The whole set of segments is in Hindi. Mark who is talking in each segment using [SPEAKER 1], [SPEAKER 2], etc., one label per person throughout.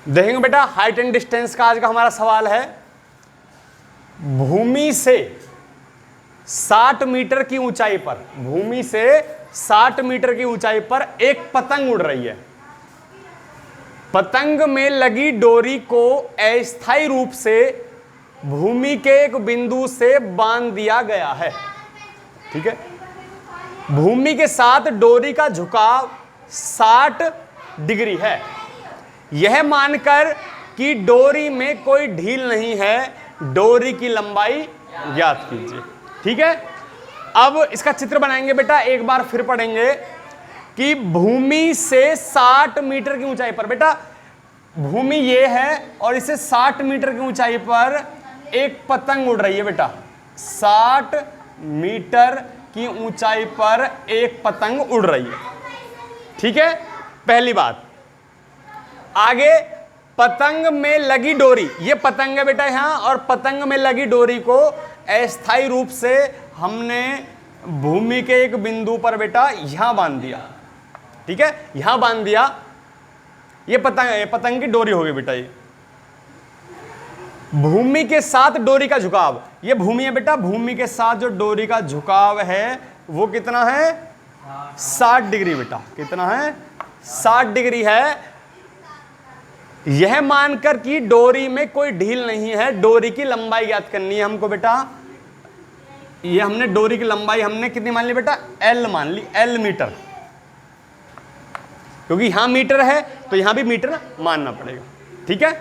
[SPEAKER 1] देखेंगे बेटा हाइट एंड डिस्टेंस का आज का हमारा सवाल है। भूमि से 60 मीटर की ऊंचाई पर, भूमि से 60 मीटर की ऊंचाई पर एक पतंग उड़ रही है। पतंग में लगी डोरी को अस्थायी रूप से भूमि के एक बिंदु से बांध दिया गया है। ठीक है, भूमि के साथ डोरी का झुकाव 60 डिग्री है। यह मानकर कि डोरी में कोई ढील नहीं है, डोरी की लंबाई ज्ञात कीजिए। ठीक है, अब इसका चित्र बनाएंगे बेटा, एक बार फिर पढ़ेंगे कि भूमि से 60 मीटर की ऊंचाई पर, बेटा भूमि ये है और इसे 60 मीटर की ऊंचाई पर एक पतंग उड़ रही है। बेटा 60 मीटर की ऊंचाई पर एक पतंग उड़ रही है। ठीक है, पहली बात। आगे पतंग में लगी डोरी, ये पतंग है बेटा यहां, और पतंग में लगी डोरी को अस्थायी रूप से हमने भूमि के एक बिंदु पर बेटा यहां बांध दिया। ठीक है, यहां बांध दिया। ये पतंग की डोरी हो गई बेटा। ये भूमि के साथ डोरी का झुकाव, ये भूमि है बेटा, भूमि के साथ जो डोरी का झुकाव है वो कितना है? 60 डिग्री बेटा। कितना है? 60 डिग्री है। यह मानकर कि डोरी में कोई ढील नहीं है, डोरी की लंबाई ज्ञात करनी है हमको बेटा। ये हमने डोरी की लंबाई हमने कितनी मान ली बेटा? L मान ली, L मीटर, क्योंकि यहां मीटर है तो यहां भी मीटर मानना पड़ेगा। ठीक है,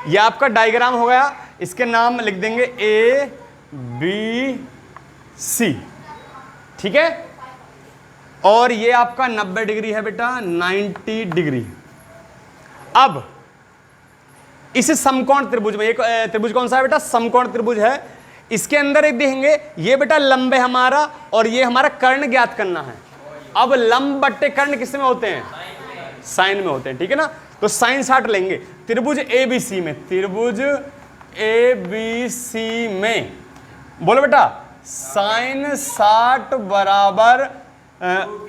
[SPEAKER 1] यह आपका डायग्राम हो गया। इसके नाम लिख देंगे A B C। ठीक है, और ये आपका 90 डिग्री है बेटा, 90 डिग्री। अब इस समकोण त्रिभुज में, एक त्रिभुज कौन सा है बेटा? समकोण त्रिभुज है। इसके अंदर एक देखेंगे, ये बेटा लंब है हमारा और ये हमारा कर्ण ज्ञात करना है। अब लंब बट्टे कर्ण किस में होते हैं? साइन में होते हैं। ठीक है ना, तो साइन 60 लेंगे। त्रिभुज ABC में, त्रिभुज ABC में बोलो बेटा साइन 60 बराबर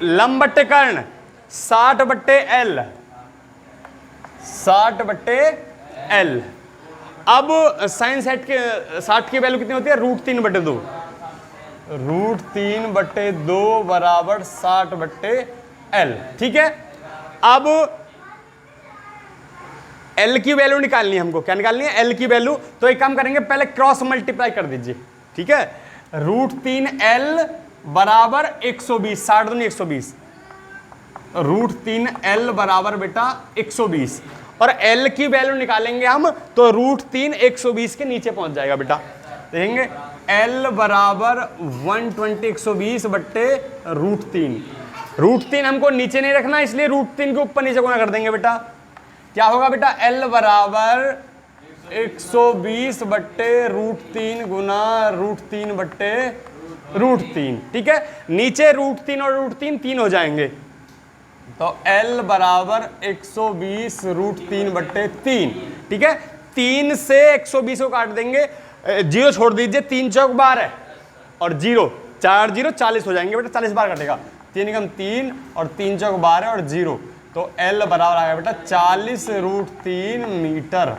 [SPEAKER 1] लंब बट्टे कर्ण 60 बट्टे L, 60 बट्टे L। अब साइन 60 की वैल्यू कितनी होती है? √3 बट्टे 2, √3 बट्टे 2 बराबर 60 बट्टे L। ठीक है, अब L की वैल्यू निकालनी है हमको। क्या निकालनी है? L की वैल्यू। तो एक काम करेंगे, पहले क्रॉस मल्टीप्लाई कर दीजिए। ठीक है, √3L बराबर 120, 60 दूनी 120, √3L बराबर बेटा 120, और L की वैल्यू निकालेंगे हम तो √3 120 के नीचे पहुंच जाएगा बेटा। देखेंगे L बराबर 120, 120 बट्टे √3। √3 हमको नीचे नहीं रखना, इसलिए √3 के ऊपर नीचे गुना कर देंगे बेटा। क्या होगा बेटा? L बराबर 120 बट्टे √3 गुना √3 बट्टे √3। ठीक है, नीचे √3 और √3 3 हो जाएंगे, तो L बराबर 120 √3 बट्टे 3। ठीक है, 3 से 120 को काट देंगे, 0 छोड़ दीजिए, 3 चौक 12 और 0, 4 0 40 हो जाएंगे बेटा, 40 बार कटेगा। 3 कम 3 और 3 चौक 12 और 0, तो L बराबर आ गया बेटा 40 √3 मीटर।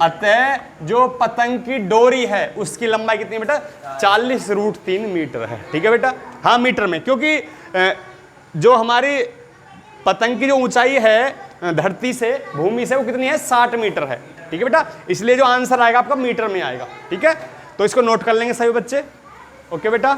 [SPEAKER 1] अतः जो पतंग की डोरी है उसकी लंबाई कितनी बेटा? 40 √3 मीटर है। ठीक है बेटा, हाँ मीटर में, क्योंकि जो हमारी पतंग की जो ऊंचाई है धरती से, भूमि से, वो कितनी है? 60 मीटर है। ठीक है बेटा, इसलिए जो आंसर आएगा आपका मीटर में आएगा। ठीक है, तो इसको नोट कर लेंगे सभी बच्चे। ओके बेटा।